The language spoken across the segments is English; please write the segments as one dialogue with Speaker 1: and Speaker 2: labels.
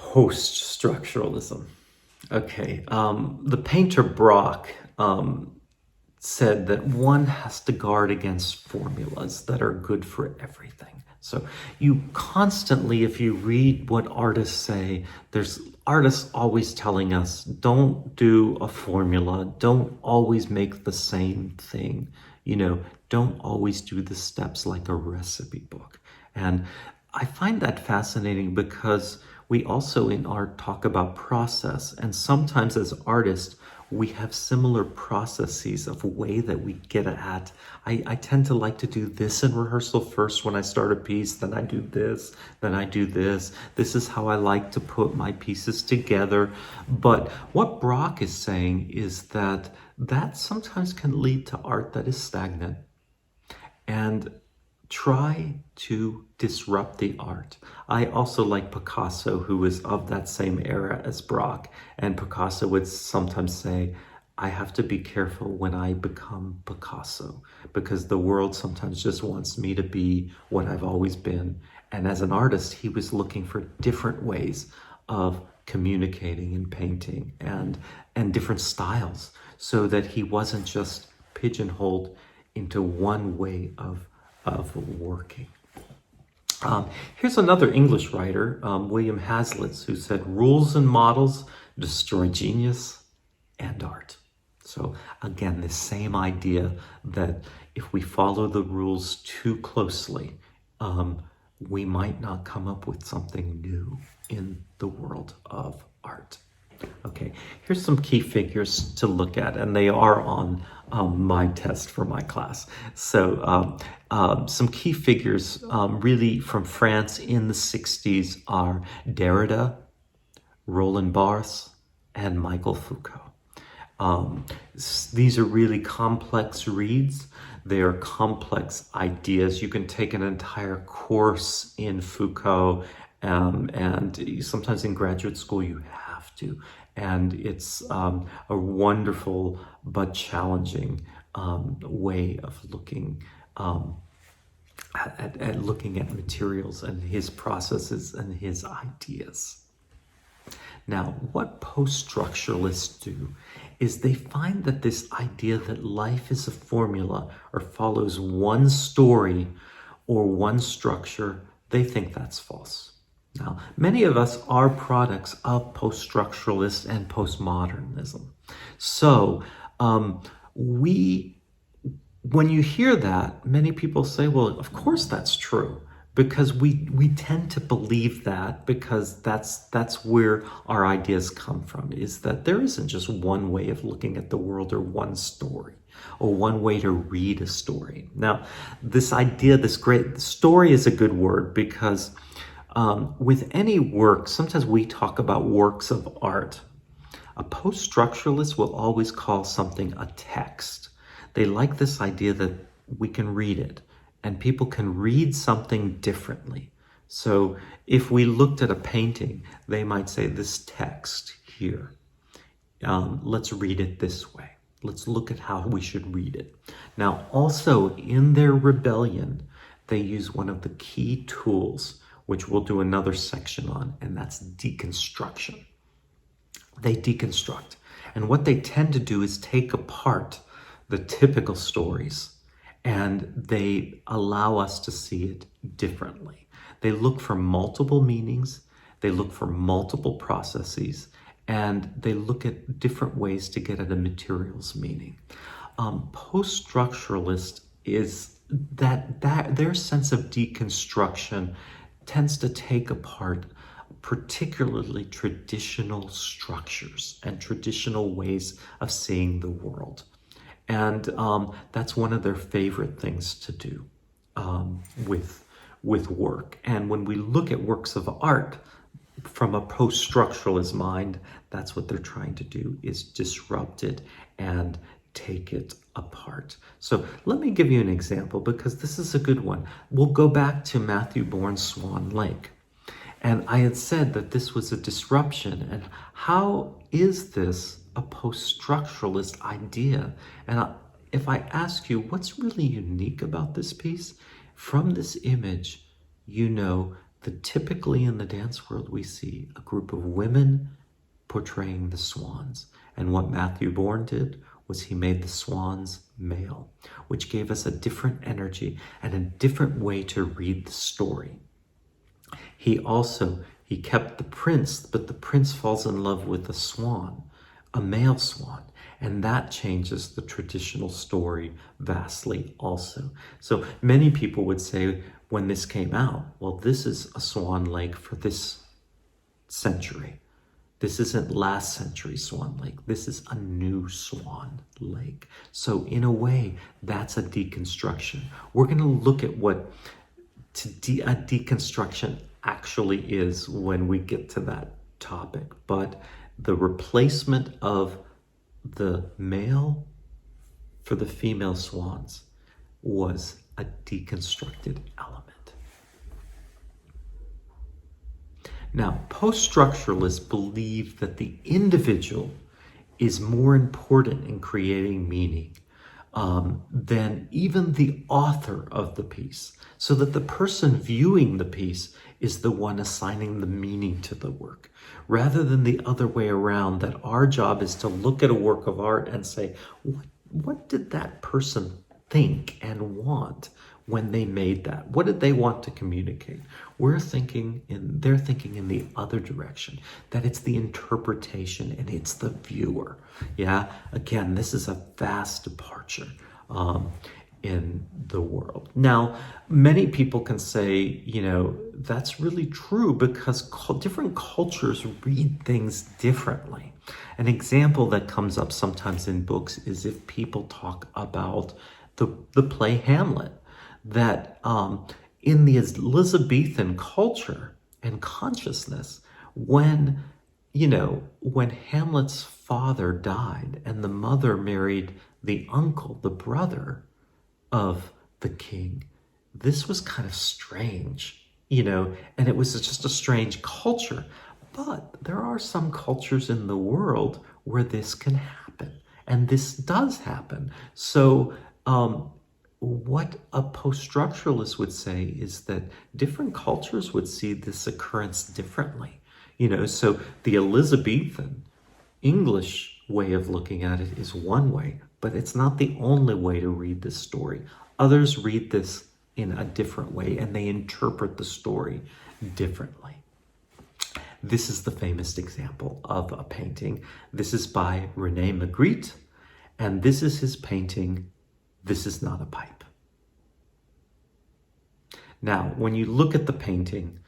Speaker 1: Post-structuralism. Okay, the painter Brock said that one has to guard against formulas that are good for everything. So you constantly, if you read what artists say, there's artists always telling us, don't do a formula, don't always make the same thing, don't always do the steps like a recipe book. And I find that fascinating because we also in art talk about process, and sometimes as artists, we have similar processes of way that we get at. I tend to like to do this in rehearsal first when I start a piece, then I do this, then I do this. This is how I like to put my pieces together. But what Brock is saying is that sometimes can lead to art that is stagnant. And try to disrupt the art. I also like Picasso, who was of that same era as Brock. And Picasso would sometimes say, I have to be careful when I become Picasso, because the world sometimes just wants me to be what I've always been. And as an artist, he was looking for different ways of communicating and painting and different styles, so that he wasn't just pigeonholed into one way of working. Here's another English writer, William Hazlitt, who said, rules and models destroy genius and art. So again, the same idea that if we follow the rules too closely, we might not come up with something new in the world of art. Okay, here's some key figures to look at, and they are on my test for my class. So some key figures really from France in the 60s are Derrida, Roland Barthes, and Michael Foucault. These are really complex reads. They are complex ideas. You can take an entire course in Foucault, and sometimes in graduate school you have to. And it's a wonderful but challenging way of looking at looking at materials and his processes and his ideas. Now, what post-structuralists do is they find that this idea that life is a formula or follows one story or one structure, they think that's false. Now, many of us are products of post-structuralist and postmodernism. So when you hear that, many people say, well, of course that's true, because we tend to believe that, because that's where our ideas come from, is that there isn't just one way of looking at the world or one story or one way to read a story. Now, this idea, this great story is a good word, because with any work, sometimes we talk about works of art. A post-structuralist will always call something a text. They like this idea that we can read it, and people can read something differently. So if we looked at a painting, they might say, this text here, let's read it this way. Let's look at how we should read it. Now, also in their rebellion, they use one of the key tools, which we'll do another section on, and that's deconstruction. They deconstruct. And what they tend to do is take apart the typical stories, and they allow us to see it differently. They look for multiple meanings, they look for multiple processes, and they look at different ways to get at a material's meaning. Post-structuralist is that their sense of deconstruction tends to take apart particularly traditional structures and traditional ways of seeing the world. And that's one of their favorite things to do with work. And when we look at works of art from a post-structuralist mind, that's what they're trying to do, is disrupt it and take it apart. So let me give you an example, because this is a good one. We'll go back to Matthew Bourne's Swan Lake. And I had said that this was a disruption. And how is this a post-structuralist idea? And if I ask you, what's really unique about this piece? From this image, you know that typically in the dance world we see a group of women portraying the swans. And what Matthew Bourne did was he made the swans male, which gave us a different energy and a different way to read the story. He kept the prince, but the prince falls in love with a swan, a male swan, and that changes the traditional story vastly also. So many people would say when this came out, well, this is a Swan Lake for this century. This isn't last century Swan Lake. This is a new Swan Lake. So in a way, that's a deconstruction. We're going to look at what a deconstruction actually is when we get to that topic. But the replacement of the male for the female swans was a deconstructed element. Now, post-structuralists believe that the individual is more important in creating meaning than even the author of the piece, so that the person viewing the piece is the one assigning the meaning to the work, rather than the other way around, that our job is to look at a work of art and say, what did that person think and want when they made that? What did they want to communicate? They're thinking in the other direction, that it's the interpretation and it's the viewer. Yeah, again, this is a vast departure in the world. Now, many people can say, that's really true because different cultures read things differently. An example that comes up sometimes in books is if people talk about the play Hamlet, that in the Elizabethan culture and consciousness, when Hamlet's father died and the mother married the uncle, the brother of the king, this was kind of strange, and it was just a strange culture. But there are some cultures in the world where this can happen, and this does happen. So what a post-structuralist would say is that different cultures would see this occurrence differently. So the Elizabethan English way of looking at it is one way, but it's not the only way to read this story. Others read this in a different way, and they interpret the story differently. This is the famous example of a painting. This is by René Magritte, and this is his painting, This Is Not a Pipe. Now, when you look at the painting,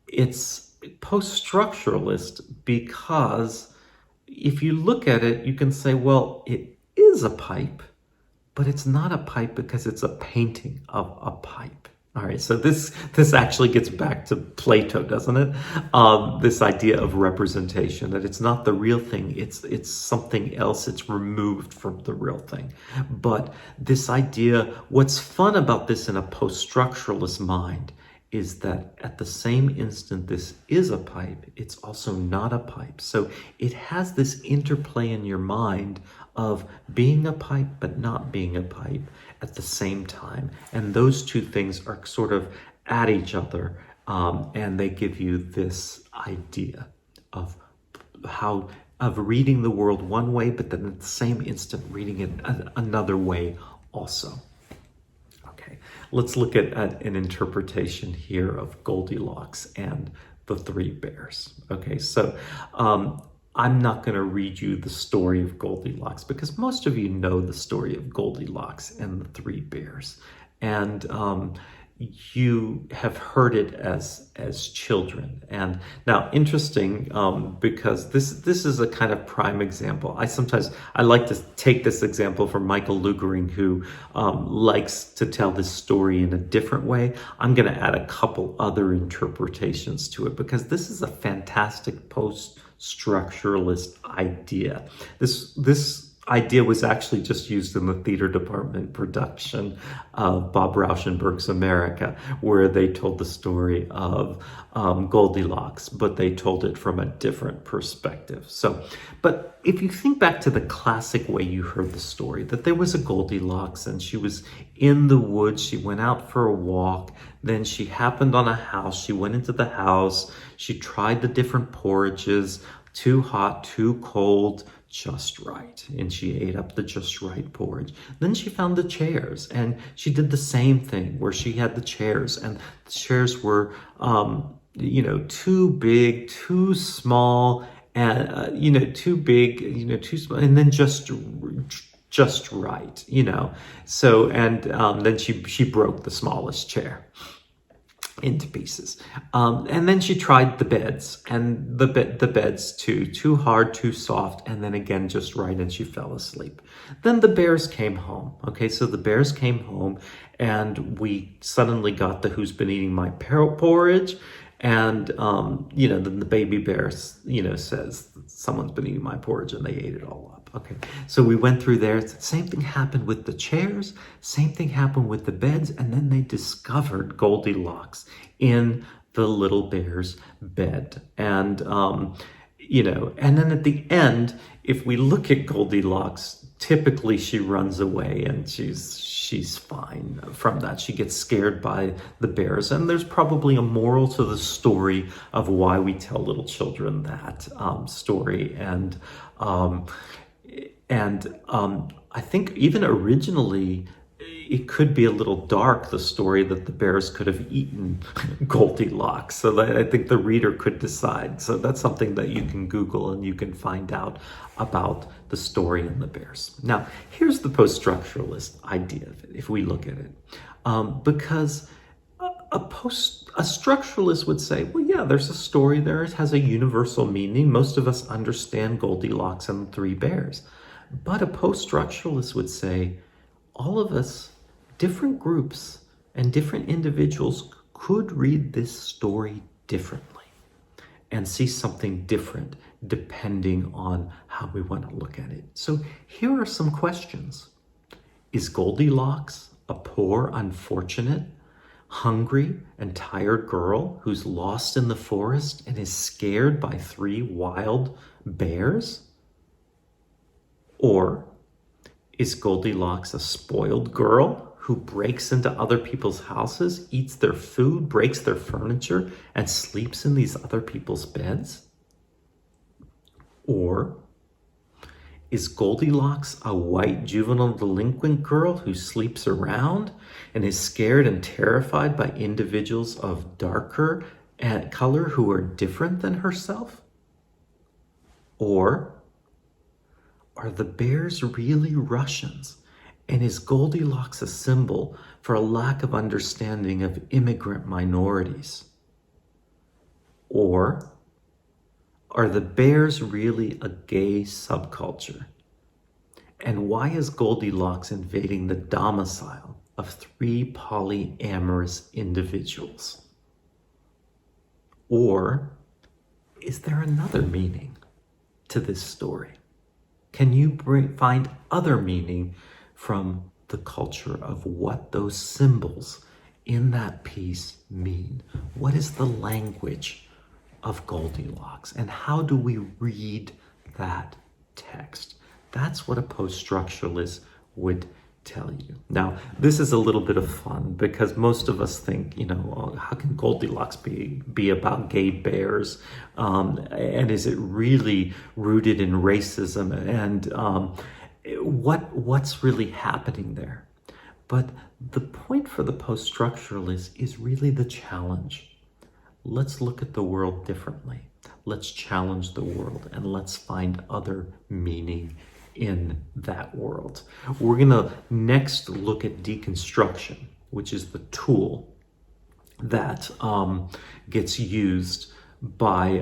Speaker 1: it's post-structuralist because if you look at it, you can say, well, it is a pipe, but it's not a pipe because it's a painting of a pipe. All right, so this actually gets back to Plato, doesn't it? This idea of representation, that it's not the real thing, it's something else, it's removed from the real thing. But this idea, what's fun about this in a post-structuralist mind is that at the same instant this is a pipe, it's also not a pipe. So it has this interplay in your mind of being a pipe but not being a pipe at the same time. And those two things are sort of at each other, and they give you this idea of reading the world one way, but then at the same instant reading it another way also. Okay, let's look at an interpretation here of Goldilocks and the Three Bears. Okay, so I'm not going to read you the story of Goldilocks because most of you know the story of Goldilocks and the Three Bears. And you have heard it as children. And now, interesting, because this is a kind of prime example. I like to take this example from Michael Lugering, who likes to tell this story in a different way. I'm going to add a couple other interpretations to it because this is a fantastic post-structuralist idea. This idea was actually just used in the theater department production of Bob Rauschenberg's America, where they told the story of Goldilocks, but they told it from a different perspective. So, but if you think back to the classic way you heard the story, that there was a Goldilocks and she was in the woods, she went out for a walk, then she happened on a house, she went into the house, she tried the different porridges, too hot, too cold, just right. And she ate up the just right porridge. Then she found the chairs and she did the same thing where she had the chairs and the chairs were, too big, too small, and, too big, too small, and then just right, So, and then she broke the smallest chair into pieces. And then she tried the beds, and the beds too hard, too soft, and then again just right, and she fell asleep. Then the bears came home. Okay, so the bears came home, and we suddenly got the who's been eating my porridge, and then the baby bear says someone's been eating my porridge, and they ate it all up. Okay, so we went through there. Same thing happened with the chairs, same thing happened with the beds, and then they discovered Goldilocks in the little bear's bed. And and then at the end, if we look at Goldilocks, typically she runs away and she's fine from that. She gets scared by the bears, and there's probably a moral to the story of why we tell little children that story. I think even originally it could be a little dark, the story that the bears could have eaten Goldilocks. So that I think the reader could decide. So that's something that you can Google and you can find out about the story and the bears. Now, here's the post-structuralist idea of it, if we look at it. Because a structuralist would say, well, yeah, there's a story there. It has a universal meaning. Most of us understand Goldilocks and the three bears. But a post-structuralist would say, all of us, different groups and different individuals could read this story differently and see something different depending on how we want to look at it. So here are some questions. Is Goldilocks a poor, unfortunate, hungry, and tired girl who's lost in the forest and is scared by three wild bears? Or is Goldilocks a spoiled girl who breaks into other people's houses, eats their food, breaks their furniture, and sleeps in these other people's beds? Or is Goldilocks a white juvenile delinquent girl who sleeps around and is scared and terrified by individuals of darker color who are different than herself? Or are the bears really Russians? And is Goldilocks a symbol for a lack of understanding of immigrant minorities? Or are the bears really a gay subculture? And why is Goldilocks invading the domicile of three polyamorous individuals? Or is there another meaning to this story? Can you find other meaning from the culture of what those symbols in that piece mean? What is the language of Goldilocks? And how do we read that text? That's what a post-structuralist would tell you. Now, this is a little bit of fun because most of us think, oh, how can Goldilocks be about gay bears? And is it really rooted in racism? And what's really happening there? But the point for the post-structuralist is really the challenge. Let's look at the world differently. Let's challenge the world and let's find other meaning in that world. We're going to next look at deconstruction, which is the tool that gets used by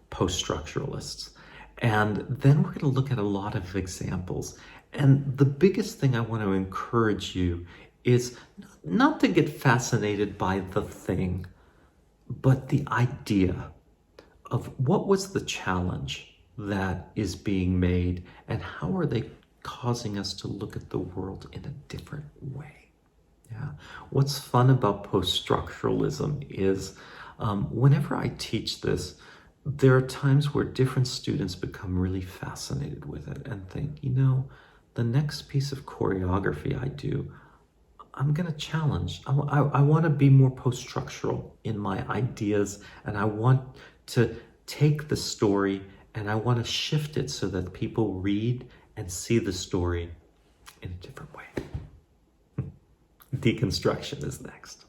Speaker 1: post-structuralists. And then we're going to look at a lot of examples. And the biggest thing I want to encourage you is not to get fascinated by the thing, but the idea of what was the challenge that is being made and how are they causing us to look at the world in a different way. Yeah. What's fun about post-structuralism is whenever I teach this, there are times where different students become really fascinated with it and think, the next piece of choreography I do, I'm going to challenge. I want to be more post-structural in my ideas, and I want to take the story and I want to shift it so that people read and see the story in a different way. Deconstruction is next.